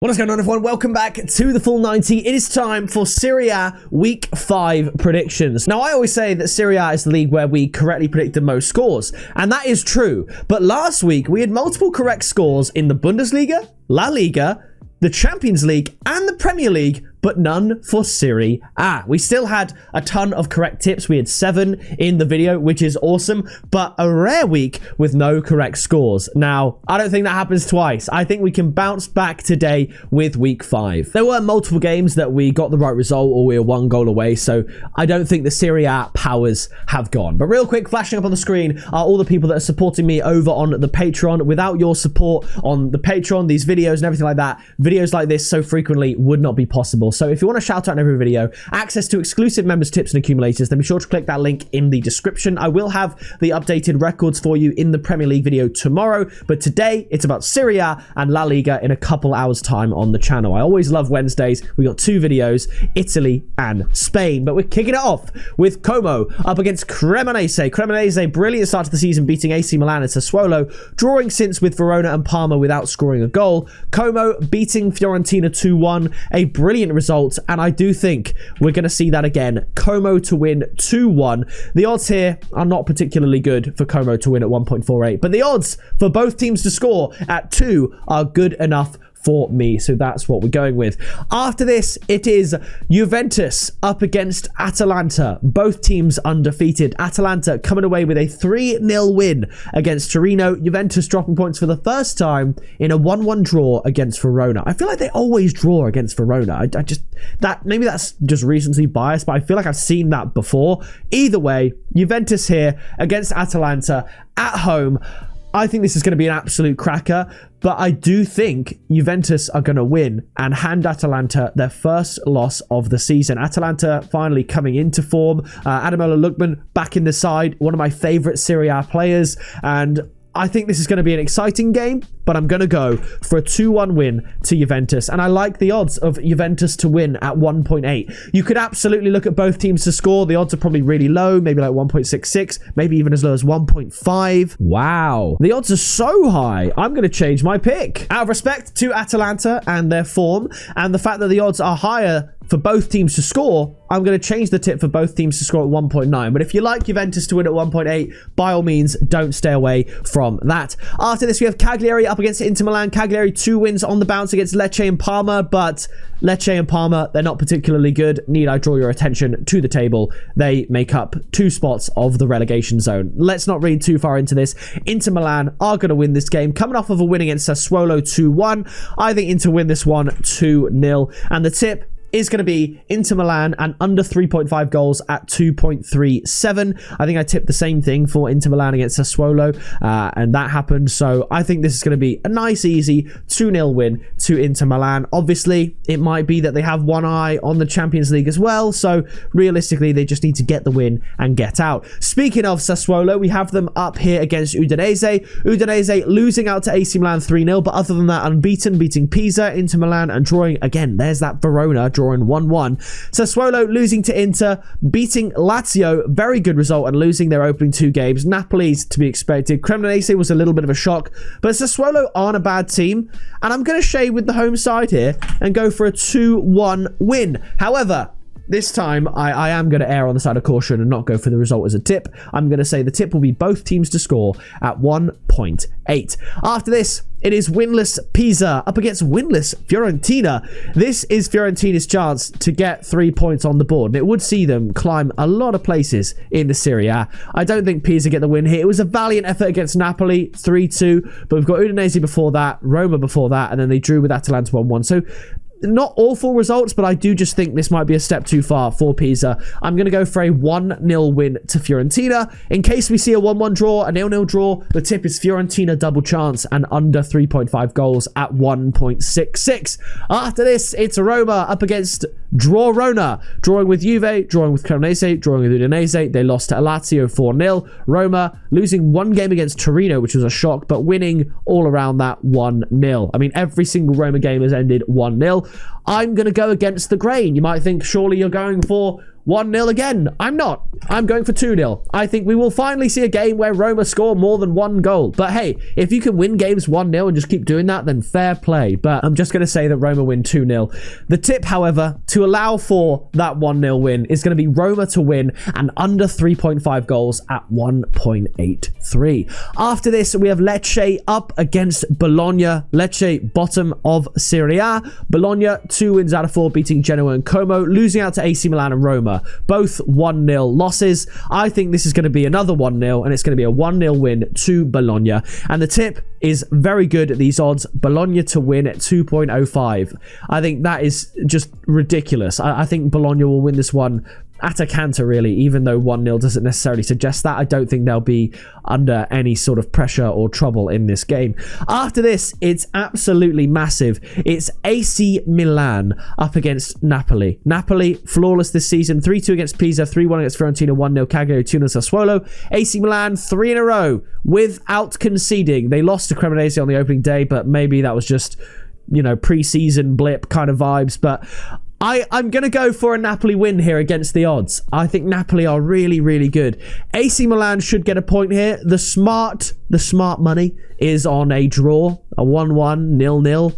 What is going on, everyone? Welcome back to the Full 90. It is time for Serie A Week 5 predictions. Now, I always say that Serie A is the league where we correctly predict the most scores, and that is true. But last week, we had multiple correct scores in the Bundesliga, La Liga, the Champions League, and the Premier League, but none for Serie A. We still had a ton of correct tips. We had 7 in the video, which is awesome, but a rare week with no correct scores. Now, I don't think that happens twice. I think we can bounce back today with week 5. There were multiple games that we got the right result or we were 1 goal away, so I don't think the Serie A powers have gone. But real quick, flashing up on the screen are all the people that are supporting me over on the Patreon. Without your support on the Patreon, these videos and everything like that, videos like this so frequently would not be possible. So if you want a shout out in every video, access to exclusive members tips and accumulators, then be sure to click that link in the description. I will have the updated records for you in the Premier League video tomorrow, but today it's about Serie A and La Liga in a couple hours time on the channel. I always love Wednesdays. We got 2 videos, Italy and Spain, but we're kicking it off with Como up against Cremonese. Cremonese, brilliant start to the season, beating AC Milan and Sassuolo, drawing since with Verona and Parma without scoring a goal. Como beating Fiorentina 2-1, a brilliant result, and I do think we're going to see that again. Como to win 2-1. The odds here are not particularly good for Como to win at 1.48, but the odds for both teams to score at 2 are good enough for me, so that's what we're going with. After this, it is Juventus up against Atalanta. Both teams undefeated. Atalanta coming away with a 3-0 win against Torino. Juventus dropping points for the first time in a 1-1 draw against Verona. I feel like they always draw against Verona. Maybe that's just recency bias, but I feel like I've seen that before. Either way, Juventus here against Atalanta at home. I think this is going to be an absolute cracker, but I do think Juventus are going to win and hand Atalanta their first loss of the season. Atalanta finally coming into form. Ademola Lookman back in the side, one of my favourite Serie A players, and I think this is going to be an exciting game, but I'm going to go for a 2-1 win to Juventus. And I like the odds of Juventus to win at 1.8. You could absolutely look at both teams to score. The odds are probably really low, maybe like 1.66, maybe even as low as 1.5. Wow. The odds are so high. I'm going to change my pick. Out of respect to Atalanta and their form, and the fact that the odds are higher for both teams to score, I'm going to change the tip for both teams to score at 1.9. But if you like Juventus to win at 1.8, by all means, don't stay away from that. After this, we have Cagliari up against Inter Milan. Cagliari 2 wins on the bounce against Lecce and Parma, but Lecce and Parma, they're not particularly good. Need I draw your attention to the table? They make up 2 spots of the relegation zone. Let's not read too far into this. Inter Milan are going to win this game. Coming off of a win against Sassuolo 2-1, I think Inter win this one 2-0. And the tip is going to be Inter Milan and under 3.5 goals at 2.37. I think I tipped the same thing for Inter Milan against Sassuolo, and that happened. So I think this is going to be a nice, easy 2-0 win to Inter Milan. Obviously, it might be that they have one eye on the Champions League as well. So realistically, they just need to get the win and get out. Speaking of Sassuolo, we have them up here against Udinese. Udinese losing out to AC Milan 3-0, but other than that, unbeaten, beating Pisa, Inter Milan, and drawing again. There's that Verona drawing 1-1. Sassuolo losing to Inter, beating Lazio, very good result, and losing their opening 2 games. Napoli's to be expected. Cremonese was a little bit of a shock, but Sassuolo aren't a bad team, and I'm going to shade with the home side here and go for a 2-1 win. However, this time, I am going to err on the side of caution and not go for the result as a tip. I'm going to say the tip will be both teams to score at 1.8. After this, it is winless Pisa up against winless Fiorentina. This is Fiorentina's chance to get 3 points on the board, and it would see them climb a lot of places in the Serie A. I don't think Pisa get the win here. It was a valiant effort against Napoli, 3-2, but we've got Udinese before that, Roma before that, and then they drew with Atalanta 1-1. So not awful results, but I do just think this might be a step too far for Pisa. I'm going to go for a 1-0 win to Fiorentina. In case we see a 1-1 draw, a 0-0 draw, the tip is Fiorentina double chance and under 3.5 goals at 1.66. After this, it's Roma up against Verona, drawing with Juve, drawing with Cremonese, drawing with Udinese. They lost to Lazio 4-0. Roma losing 1 game against Torino, which was a shock, but winning all around that 1-0. I mean, every single Roma game has ended 1-0. I'm going to go against the grain. You might think, surely you're going for 1-0 again. I'm not. I'm going for 2-0. I think we will finally see a game where Roma score more than 1 goal. But hey, if you can win games 1-0 and just keep doing that, then fair play. But I'm just going to say that Roma win 2-0. The tip, however, to allow for that 1-0 win is going to be Roma to win and under 3.5 goals at 1.83. After this, we have Lecce up against Bologna. Lecce, bottom of Serie A. Bologna, 2 wins out of 4, beating Genoa and Como, losing out to AC Milan and Roma. Both 1-0 losses. I think this is going to be another 1-0, and it's going to be a 1-0 win to Bologna. And the tip is very good at these odds. Bologna to win at 2.05. I think that is just ridiculous. I think Bologna will win this one at a canter, really, even though 1-0 doesn't necessarily suggest that. I don't think they'll be under any sort of pressure or trouble in this game. After this, it's absolutely massive. It's AC Milan up against Napoli. Napoli, flawless this season. 3-2 against Pisa, 3-1 against Fiorentina, 1-0 Cagliari, 2-0 Sassuolo. AC Milan, 3 in a row without conceding. They lost to Cremonese on the opening day, but maybe that was just, you know, pre-season blip kind of vibes. But I'm going to go for a Napoli win here against the odds. I think Napoli are really, really good. AC Milan should get a point here. The smart money is on a draw, a 1-1, 0-0.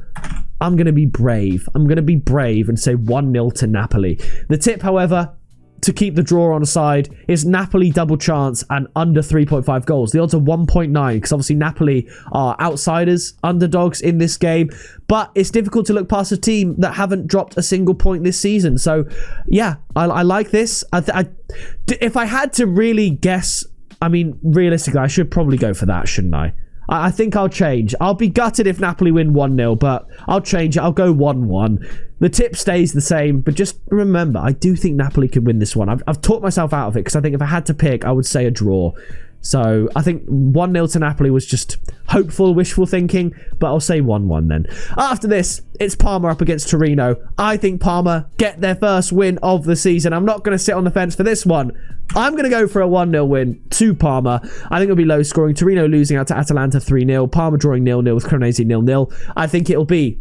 I'm going to be brave. I'm going to be brave and say 1-0 to Napoli. The tip, however, to keep the draw on side is Napoli double chance and under 3.5 goals. The odds are 1.9 because obviously Napoli are outsiders, underdogs in this game. But it's difficult to look past a team that haven't dropped a single point this season. So, yeah, I like this. If I had to really guess, I mean, realistically, I should probably go for that, shouldn't I? I think I'll change. I'll be gutted if Napoli win 1-0, but I'll change it. I'll go 1-1. The tip stays the same, but just remember, I do think Napoli can win this one. I've talked myself out of it because I think if I had to pick, I would say a draw. So I think 1-0 to Napoli was just hopeful, wishful thinking, but I'll say 1-1 then. After this, it's Parma up against Torino. I think Parma get their first win of the season. I'm not going to sit on the fence for this one. I'm going to go for a 1-0 win to Parma. I think it'll be low scoring. Torino losing out to Atalanta 3-0. Parma drawing 0-0 with Cremonese 0-0. I think it'll be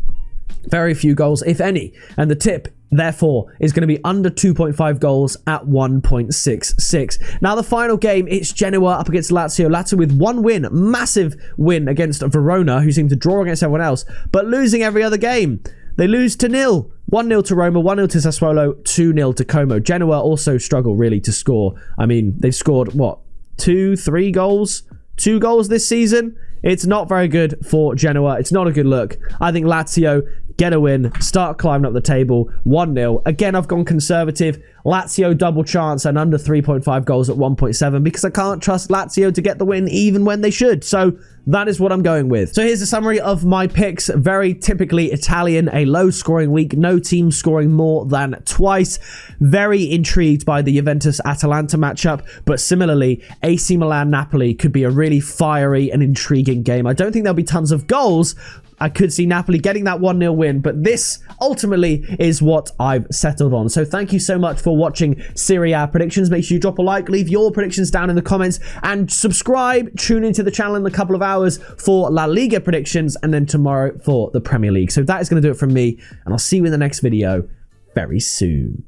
very few goals, if any. And the tip, therefore, is going to be under 2.5 goals at 1.66. Now, the final game, it's Genoa up against Lazio. Lazio with 1 win, massive win against Verona, who seem to draw against everyone else, but losing every other game. They lose to 0. 1-0 to Roma, 1-0 to Sassuolo, 2-0 to Como. Genoa also struggle really to score. I mean, they've scored, what, 2-3 goals? 2 goals this season? It's not very good for Genoa. It's not a good look. I think Lazio get a win, start climbing up the table, 1-0. Again, I've gone conservative. Lazio double chance and under 3.5 goals at 1.7 because I can't trust Lazio to get the win even when they should. So that is what I'm going with. So here's a summary of my picks. Very typically Italian, a low scoring week, no team scoring more than twice. Very intrigued by the Juventus-Atalanta matchup, but similarly, AC Milan-Napoli could be a really fiery and intriguing game. I don't think there'll be tons of goals. I could see Napoli getting that 1-0 win, but this ultimately is what I've settled on. So thank you so much for watching Serie A predictions. Make sure you drop a like, leave your predictions down in the comments, and subscribe. Tune into the channel in a couple of hours for La Liga predictions, and then tomorrow for the Premier League. So that is going to do it from me, and I'll see you in the next video very soon.